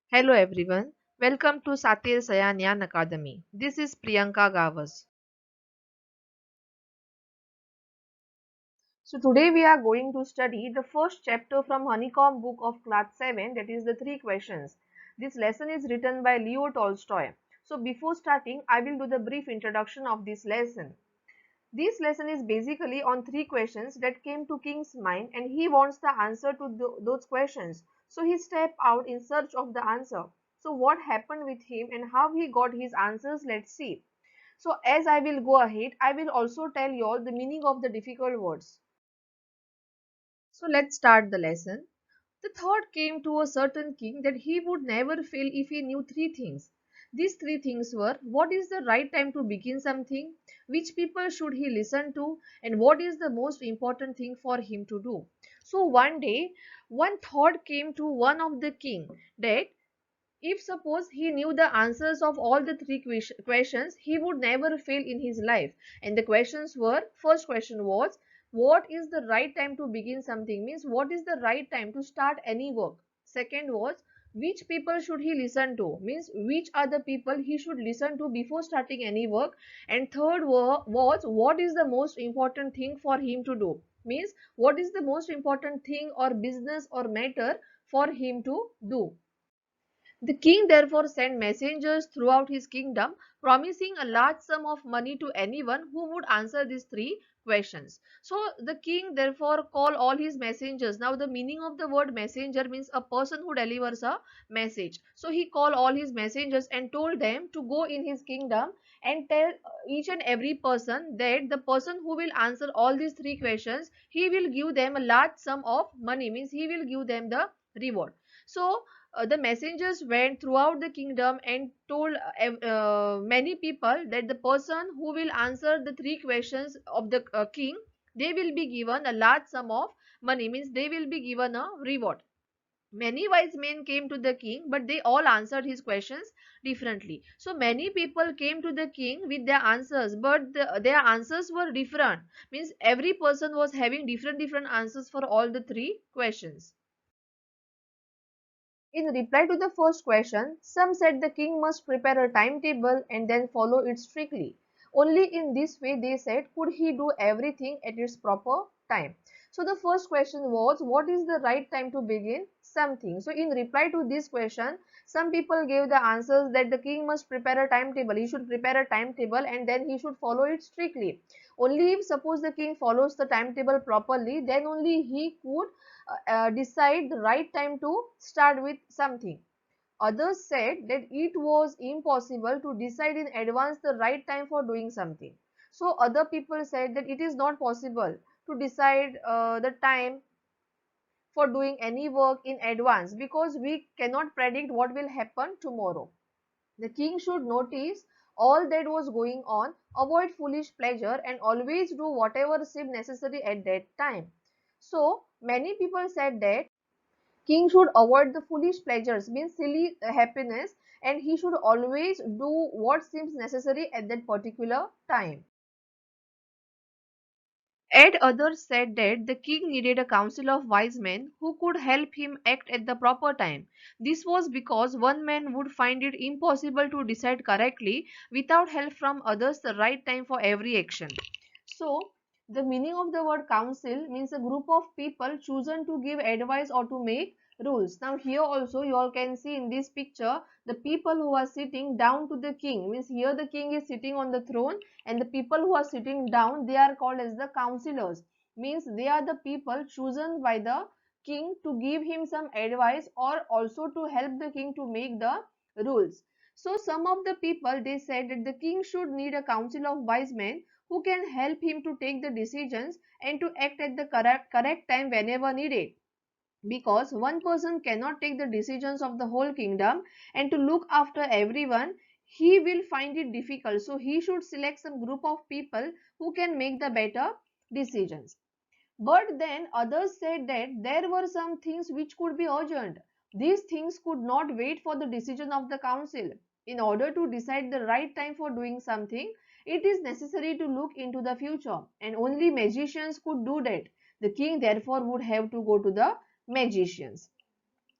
Hello everyone. Welcome to Satir Sayanyan Academy. This is Priyanka Gavas. So today we are going to study the first chapter from Honeycomb book of class 7, that is the three questions. This lesson is written by Leo Tolstoy. So before starting, I will do the brief introduction of this lesson. This lesson is basically on three questions that came to King's mind and he wants the answer to those questions. So he stepped out in search of the answer. So what happened with him and how he got his answers, let's see. So as I will go ahead, I will also tell you all the meaning of the difficult words. So let's start the lesson. The thought came to a certain king that he would never fail if he knew three things. These three things were: what is the right time to begin something, which people should he listen to, and what is the most important thing for him to do. So one day, one thought came to one of the king that if suppose he knew the answers of all the three questions, he would never fail in his life. And the questions were, first question was, what is the right time to begin something? Means what is the right time to start any work? Second was, which people should he listen to? Means which are the people he should listen to before starting any work? And third was, what is the most important thing for him to do? Means what is the most important thing or business or matter for him to do? The king therefore sent messengers throughout his kingdom, promising a large sum of money to anyone who would answer these three questions. So the king therefore called all his messengers. Now the meaning of the word messenger means a person who delivers a message. So he called all his messengers and told them to go in his kingdom and tell each and every person that the person who will answer all these three questions, he will give them a large sum of money, means he will give them the reward. So the messengers went throughout the kingdom and told many people that the person who will answer the three questions of the king, they will be given a large sum of money, means they will be given a reward. Many wise men came to the king, but they all answered his questions differently. So many people came to the king with their answers, but their answers were different, means every person was having different answers for all the three questions. In reply to the first question, some said the king must prepare a timetable and then follow it strictly. Only in this way, they said, could he do everything at its proper time. So the first question was, what is the right time to begin something? So in reply to this question, some people gave the answers that the king must prepare a timetable. He should prepare a timetable and then he should follow it strictly. Only if suppose the king follows the timetable properly, then only he could decide the right time to start with something. Others said that it was impossible to decide in advance the right time for doing something. So other people said that it is not possible to decide the time for doing any work in advance because we cannot predict what will happen tomorrow. The king should notice all that was going on, avoid foolish pleasure, and always do whatever seemed necessary at that time. So many people said that king should avoid the foolish pleasures, means silly happiness, and he should always do what seems necessary at that particular time. Yet others said that the king needed a council of wise men who could help him act at the proper time. This was because one man would find it impossible to decide correctly without help from others the right time for every action. So, the meaning of the word council means a group of people chosen to give advice or to make rules. Now here also you all can see in this picture the people who are sitting down to the king, means here the king is sitting on the throne and the people who are sitting down, they are called as the councillors, means they are the people chosen by the king to give him some advice or also to help the king to make the rules. So some of the people, they said that the king should need a council of wise men who can help him to take the decisions and to act at the correct time whenever needed, because one person cannot take the decisions of the whole kingdom and to look after everyone, he will find it difficult. So he should select some group of people who can make the better decisions. But then others said that there were some things which could be urgent. These things could not wait for the decision of the council. In order to decide the right time for doing something, it is necessary to look into the future, and only magicians could do that. The king therefore would have to go to the magicians.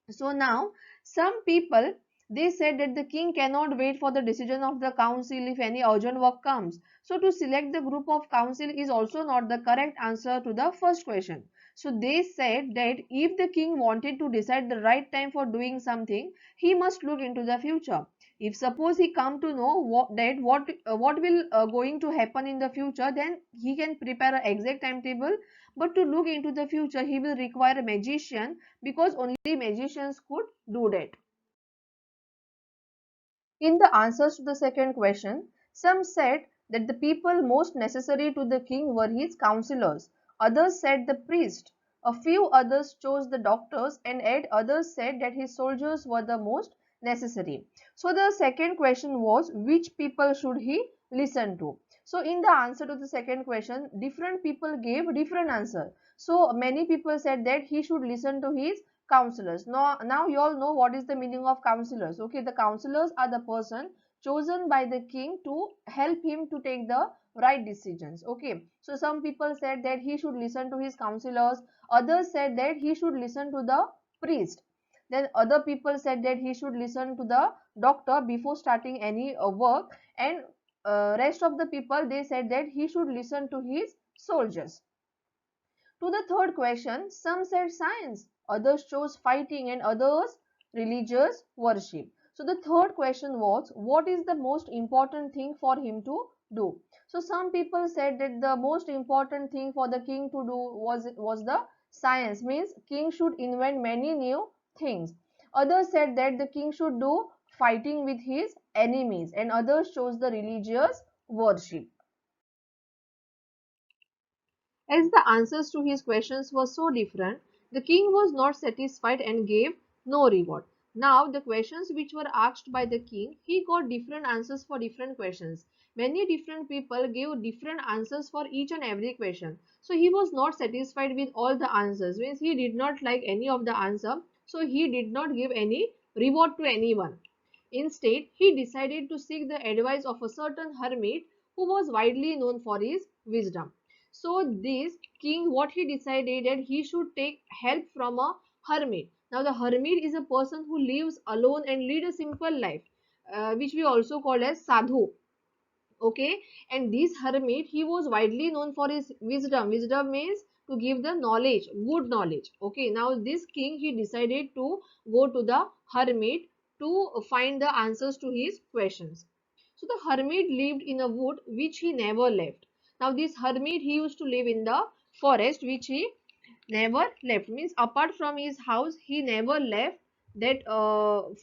So now some people, they said that the king cannot wait for the decision of the council if any urgent work comes. So to select the group of council is also not the correct answer to the first question. So they said that if the king wanted to decide the right time for doing something, he must look into the future. If suppose he come to know what will going to happen in the future, then he can prepare an exact timetable. But to look into the future, he will require a magician, because only magicians could do that. In the answers to the second question, some said that the people most necessary to the king were his counselors. Others said the priest. A few others chose the doctors, and yet others said that his soldiers were the most necessary. So the second question was, which people should he listen to? So in the answer to the second question, different people gave different answer. So many people said that he should listen to his counselors. Now you all know what is the meaning of counselors. Okay, the counselors are the person chosen by the king to help him to take the right decisions. Okay, so some people said that he should listen to his counselors, others said that he should listen to the priest, then other people said that he should listen to the doctor before starting any work, and rest of the people, they said that he should listen to his soldiers. To the third question, some said science, others chose fighting, and others religious worship. So the third question was, what is the most important thing for him to do? So some people said that the most important thing for the king to do was the science, means king should invent many new things. Others said that the king should do fighting with his enemies, and others chose the religious worship. As the answers to his questions were so different, the king was not satisfied and gave no reward. Now, the questions which were asked by the king, he got different answers for different questions. Many different people gave different answers for each and every question. So, he was not satisfied with all the answers, means he did not like any of the answer. So, he did not give any reward to anyone. Instead, he decided to seek the advice of a certain hermit who was widely known for his wisdom. So this king, what he decided, that he should take help from a hermit. Now the hermit is a person who lives alone and lead a simple life, which we also call as sadhu. Okay, and this hermit, he was widely known for his wisdom. Wisdom means to give the knowledge, good knowledge. Okay, now this king, he decided to go to the hermit to find the answers to his questions. So the hermit lived in a wood which he never left. Now this hermit, he used to live in the forest which he never left, means apart from his house he never left that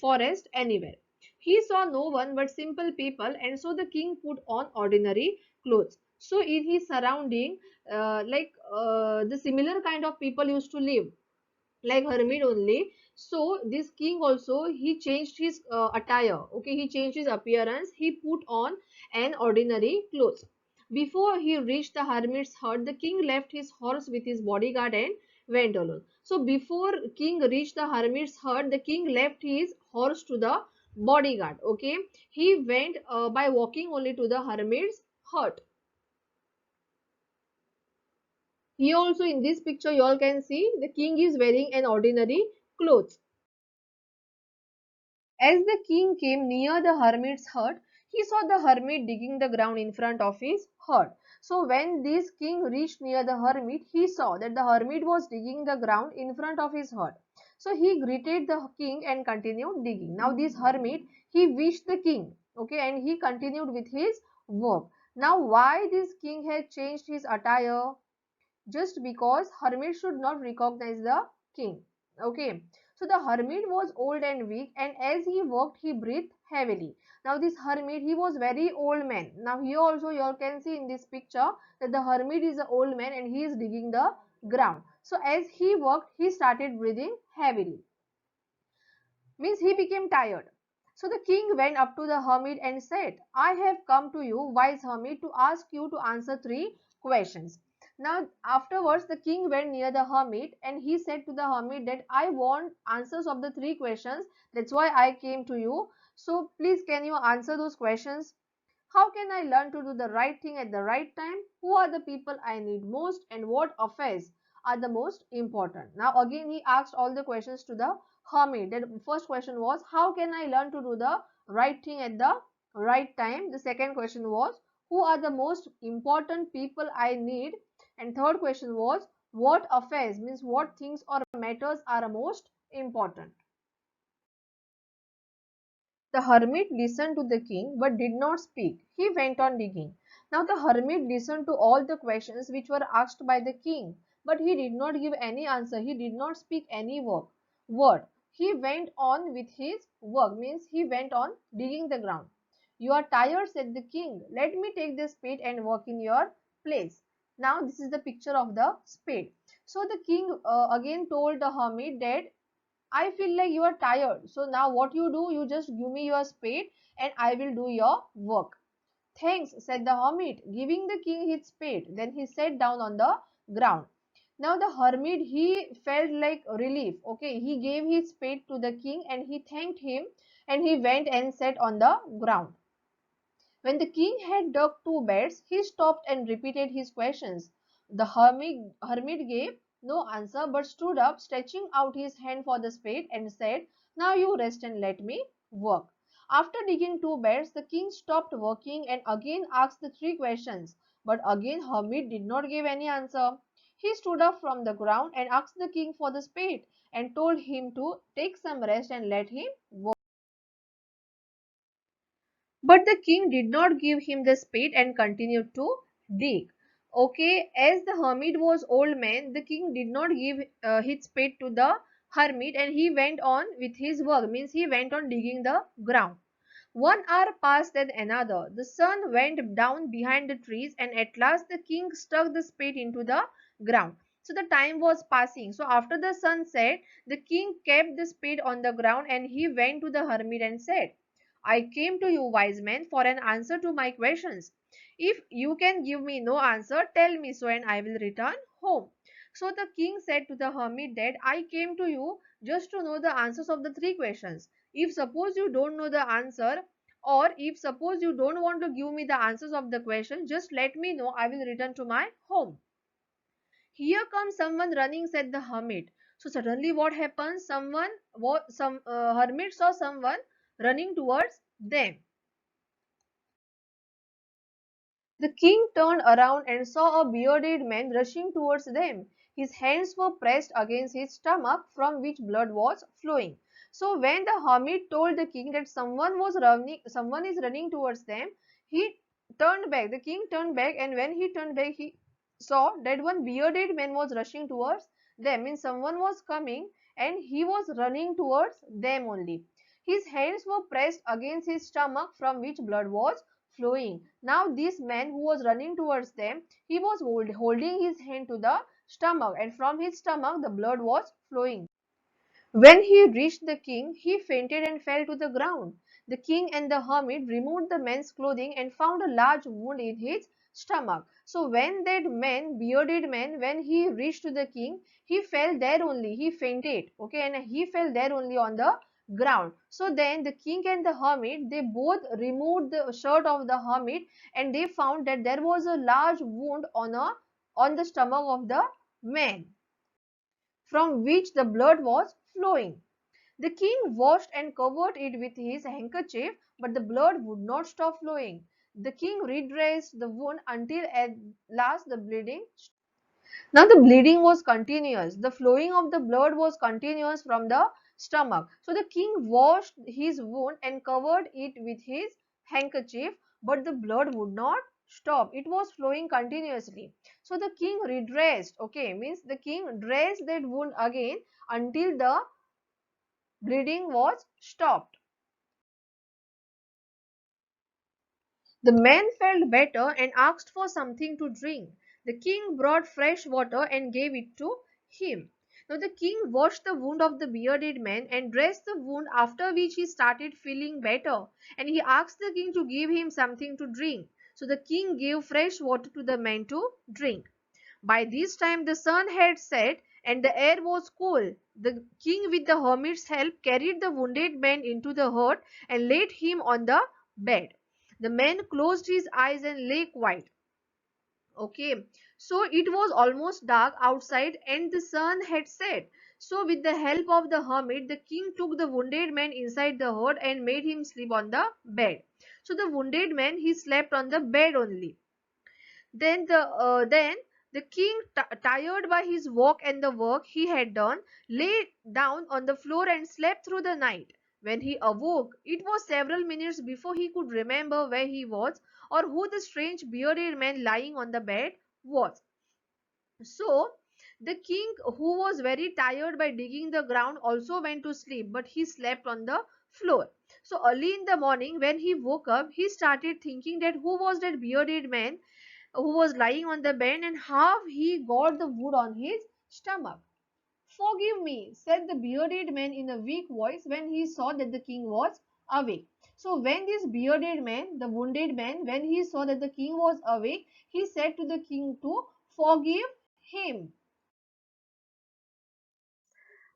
forest anywhere. He saw no one but simple people, and so the king put on ordinary clothes. So in his surrounding, the similar kind of people used to live like hermit only. So this king also, he changed his attire. Okay, he changed his appearance, he put on an ordinary clothes. Before he reached the hermit's hut, the king left his horse with his bodyguard and went alone. So before king reached the hermit's hut, the king left his horse to the bodyguard. Okay, he went by walking only to the hermit's hut. Here also in this picture you all can see the king is wearing an ordinary clothes. As the king came near the hermit's hut, he saw the hermit digging the ground in front of his hut. So when this king reached near the hermit, he saw that the hermit was digging the ground in front of his hut. So he greeted the king and continued digging. Now this hermit, he wished the king, okay, and he continued with his work. Now why this king had changed his attire? Just because hermit should not recognize the king. Okay, so the hermit was old and weak, and as he worked he breathed heavily. Now this hermit, he was very old man. Now here also you all can see in this picture that the hermit is an old man and he is digging the ground. So as he worked, he started breathing heavily, means he became tired. So the king went up to the hermit and said, I have come to you, wise hermit, to ask you to answer three questions. Now afterwards the king went near the hermit and he said to the hermit that I want answers of the three questions. That's why I came to you. So please can you answer those questions? How can I learn to do the right thing at the right time? Who are the people I need most, and what affairs are the most important? Now again he asked all the questions to the hermit. The first question was, how can I learn to do the right thing at the right time? The second question was, who are the most important people I need? And third question was, what affairs, means what things or matters are most important? The hermit listened to the king but did not speak. He went on digging. Now the hermit listened to all the questions which were asked by the king, but he did not give any answer. He did not speak any word. He went on with his work, means he went on digging the ground. You are tired, said the king. Let me take the spade and work in your place. Now this is the picture of the spade. So the king again told the hermit that I feel like you are tired. So now what you do, you just give me your spade and I will do your work. Thanks, said the hermit, giving the king his spade. Then he sat down on the ground. Now the hermit, he felt like relief. Okay, he gave his spade to the king and he thanked him and he went and sat on the ground. When the king had dug two beds, he stopped and repeated his questions. The hermit gave no answer but stood up, stretching out his hand for the spade, and said, now you rest and let me work. After digging two beds, the king stopped working and again asked the three questions. But again hermit did not give any answer. He stood up from the ground and asked the king for the spade and told him to take some rest and let him work. But the king did not give him the spade and continued to dig. Okay, as the hermit was old man, the king did not give his spade to the hermit and he went on with his work, means he went on digging the ground. 1 hour passed and another. The sun went down behind the trees and at last the king stuck the spade into the ground. So the time was passing. So after the sun set, the king kept the spade on the ground and he went to the hermit and said, I came to you, wise man, for an answer to my questions. If you can give me no answer, tell me so and I will return home. So the king said to the hermit that I came to you just to know the answers of the three questions. If suppose you don't know the answer, or if suppose you don't want to give me the answers of the question, just let me know, I will return to my home. Here comes someone running, said the hermit. So suddenly what happens? Some hermit saw someone running towards them. The king turned around and saw a bearded man rushing towards them. His hands were pressed against his stomach from which blood was flowing. So when the hermit told the king that someone is running towards them, he turned back. The king turned back, and when he turned back, he saw that one bearded man was rushing towards them. Means someone was coming and he was running towards them only. His hands were pressed against his stomach from which blood was flowing. Now this man who was running towards them, he was holding his hand to the stomach and from his stomach the blood was flowing. When he reached the king, he fainted and fell to the ground. The king and the hermit removed the man's clothing and found a large wound in his stomach. So when that man, bearded man, when he reached to the king, he fell there only. He fainted. Okay, and he fell there only on the ground. So then the king and the hermit, they both removed the shirt of the hermit and they found that there was a large wound on the stomach of the man from which the blood was flowing. The king washed and covered it with his handkerchief, but the blood would not stop flowing. The king redressed the wound until at last the bleeding. Now the bleeding was continuous. The flowing of the blood was continuous from the stomach. So the king washed his wound and covered it with his handkerchief, but the blood would not stop. It was flowing continuously. So the king redressed, okay, means the king dressed that wound again until the bleeding was stopped. The man felt better and asked for something to drink. The king brought fresh water and gave it to him. Now the king washed the wound of the bearded man and dressed the wound, after which he started feeling better, and he asked the king to give him something to drink. So the king gave fresh water to the man to drink. By this time the sun had set and the air was cool. The king with the hermit's help carried the wounded man into the hut and laid him on the bed. The man closed his eyes and lay quiet. Okay, so it was almost dark outside and the sun had set. So with the help of the hermit, the king took the wounded man inside the hut and made him sleep on the bed. So the wounded man, he slept on the bed only. Then the king, tired by his walk and the work he had done, lay down on the floor and slept through the night. When he awoke, it was several minutes before he could remember where he was or who the strange bearded man lying on the bed was. So the king, who was very tired by digging the ground, also went to sleep, but he slept on the floor. So early in the morning, when he woke up, he started thinking that who was that bearded man who was lying on the bed and how he got the wood on his stomach. Forgive me, said the bearded man in a weak voice when he saw that the king was awake. So when this bearded man, the wounded man, when he saw that the king was awake, he said to the king to forgive him.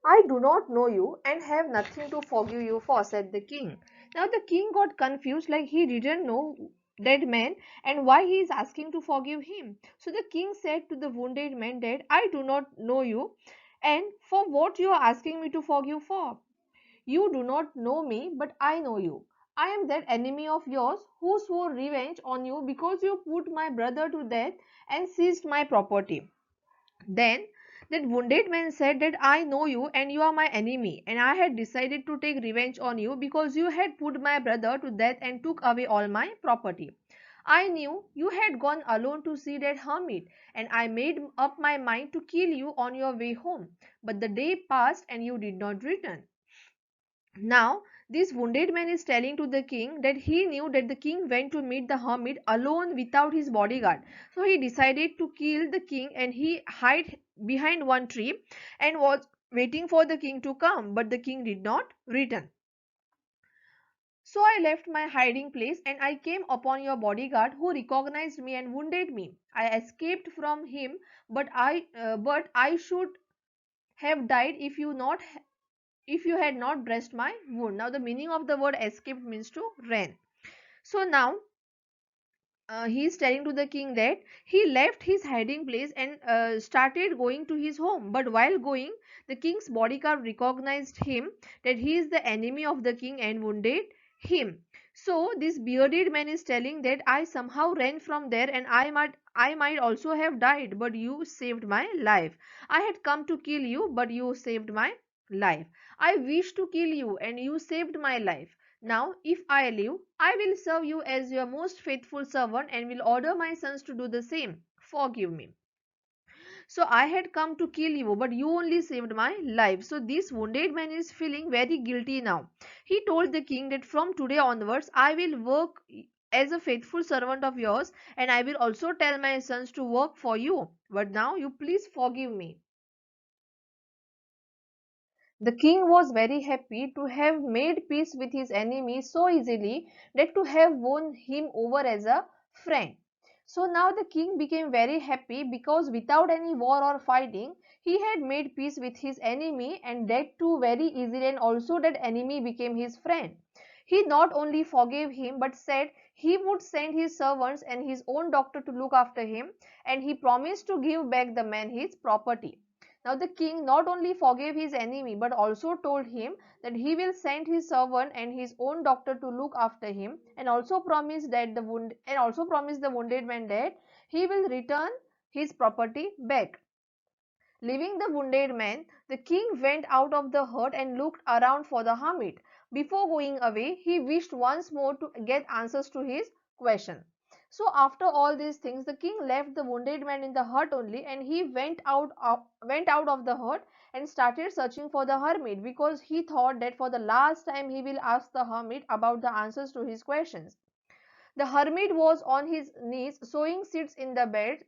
I do not know you and have nothing to forgive you for, said the king. Now the king got confused, like he didn't know that man and why he is asking to forgive him. So the king said to the wounded man that I do not know you and for what you are asking me to forgive for. You do not know me, but I know you. I am that enemy of yours who swore revenge on you because you put my brother to death and seized my property. Then that wounded man said that I know you and you are my enemy, and I had decided to take revenge on you because you had put my brother to death and took away all my property. I knew you had gone alone to see that hermit, and I made up my mind to kill you on your way home. But the day passed and you did not return. Now, this wounded man is telling to the king that he knew that the king went to meet the hermit alone without his bodyguard. So he decided to kill the king and he hid behind one tree and was waiting for the king to come, but the king did not return. So I left my hiding place and I came upon your bodyguard who recognized me and wounded me. I escaped from him, but I should have died if you had not dressed my wound. Now the meaning of the word escaped means to run. So now he is telling to the king that he left his hiding place and started going to his home. But while going, the king's bodyguard recognized him that he is the enemy of the king and wounded him. So this bearded man is telling that I somehow ran from there and I might also have died, but you saved my life. I had come to kill you, but you saved my life. I wished to kill you and you saved my life. Now, if I live, I will serve you as your most faithful servant and will order my sons to do the same. Forgive me. So I had come to kill you, but you only saved my life. So this wounded man is feeling very guilty now. He told the king that from today onwards, I will work as a faithful servant of yours and I will also tell my sons to work for you. But now you please forgive me. The king was very happy to have made peace with his enemy so easily that to have won him over as a friend. So now the king became very happy because without any war or fighting, he had made peace with his enemy and that too very easily, and also that enemy became his friend. He not only forgave him but said he would send his servants and his own doctor to look after him, and he promised to give back the man his property. Now the king not only forgave his enemy but also told him that he will send his servant and his own doctor to look after him, and also promised the wounded man that he will return his property back. Leaving the wounded man, the king went out of the hut and looked around for the hermit. Before going away, he wished once more to get answers to his question. So after all these things, the king left the wounded man in the hut only, and he went out of the hut and started searching for the hermit, because he thought that for the last time he will ask the hermit about the answers to his questions. The hermit was on his knees sowing seeds in the bed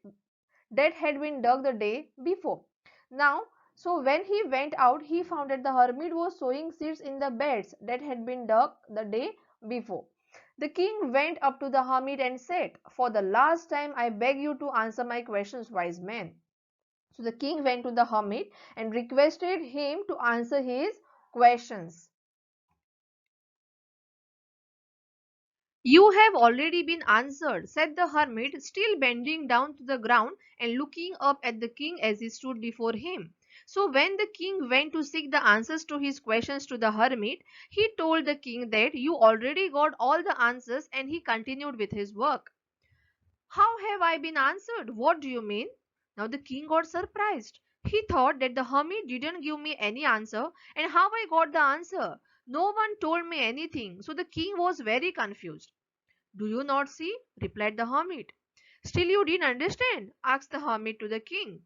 that had been dug the day before. Now, so when he went out, he found that the hermit was sowing seeds in the beds that had been dug the day before. The king went up to the hermit and said, for the last time, I beg you to answer my questions, wise man. So the king went to the hermit and requested him to answer his questions. You have already been answered, said the hermit, still bending down to the ground and looking up at the king as he stood before him. So when the king went to seek the answers to his questions to the hermit, he told the king that you already got all the answers, and he continued with his work. How have I been answered? What do you mean? Now the king got surprised. He thought that the hermit didn't give me any answer, and how I got the answer? No one told me anything. So the king was very confused. Do you not see? Replied the hermit. Still you didn't understand? Asked the hermit to the king.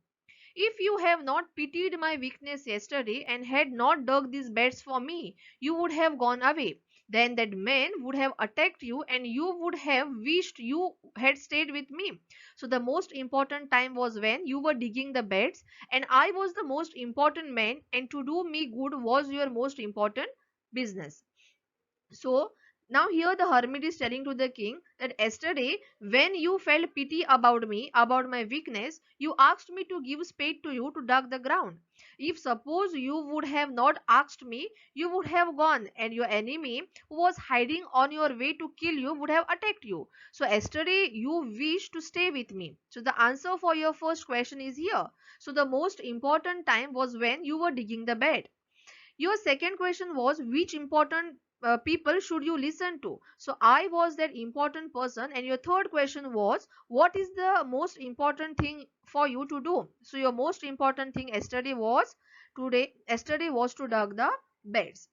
If you have not pitied my weakness yesterday and had not dug these beds for me, you would have gone away. Then that man would have attacked you and you would have wished you had stayed with me. So the most important time was when you were digging the beds, and I was the most important man, and to do me good was your most important business. So now here the hermit is telling to the king that yesterday when you felt pity about me, about my weakness, you asked me to give spade to you to dug the ground. If suppose you would have not asked me, you would have gone, and your enemy who was hiding on your way to kill you would have attacked you. So yesterday you wished to stay with me. So the answer for your first question is here. So the most important time was when you were digging the bed. Your second question was which important people should you listen to? So I was that important person. And your third question was what is the most important thing for you to do? So your most important thing yesterday was to dug the beds.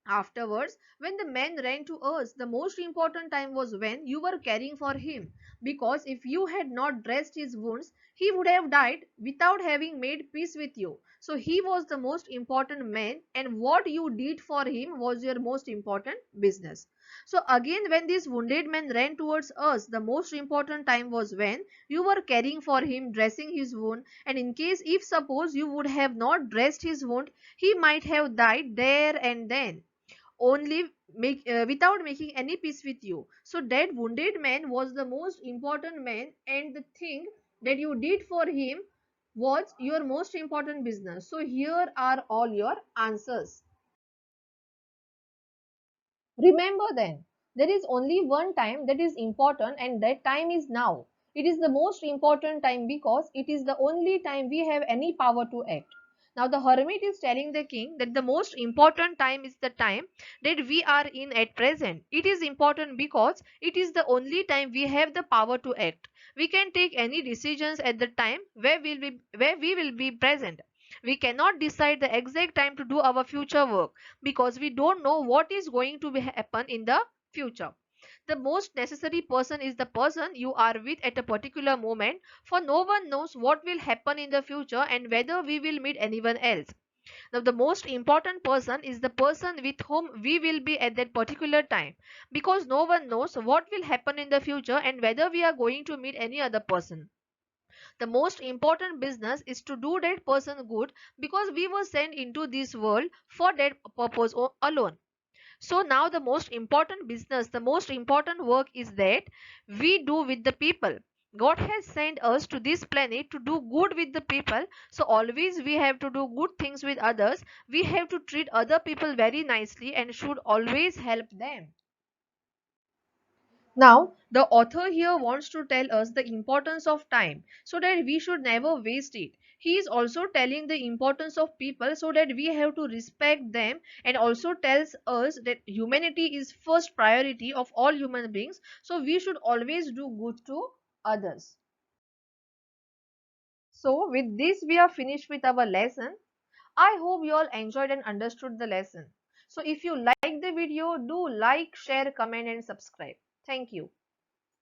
Afterwards, when the man ran to us, the most important time was when you were caring for him. Because if you had not dressed his wounds, he would have died without having made peace with you. So he was the most important man, and what you did for him was your most important business. So again, when this wounded man ran towards us, the most important time was when you were caring for him, dressing his wound, and in case if suppose you would have not dressed his wound, he might have died there and then, only without making any peace with you. So that wounded man was the most important man, and the thing that you did for him was your most important business. So here are all your answers. Remember then, there is only one time that is important, and that time is now. It is the most important time because it is the only time we have any power to act. Now the hermit is telling the king that the most important time is the time that we are in at present. It is important because it is the only time we have the power to act. We can take any decisions at the time where we will be present. We cannot decide the exact time to do our future work because we don't know what is going to happen in the future. The most necessary person is the person you are with at a particular moment, for no one knows what will happen in the future and whether we will meet anyone else. Now the most important person is the person with whom we will be at that particular time, because no one knows what will happen in the future and whether we are going to meet any other person. The most important business is to do that person good, because we were sent into this world for that purpose alone. So now the most important business, the most important work is that we do with the people. God has sent us to this planet to do good with the people. So always we have to do good things with others. We have to treat other people very nicely and should always help them. Now, the author here wants to tell us the importance of time so that we should never waste it. He is also telling the importance of people so that we have to respect them, and also tells us that humanity is first priority of all human beings. So we should always do good to others. So with this we are finished with our lesson. I hope you all enjoyed and understood the lesson. So if you like the video, do like, share, comment and subscribe. Thank you.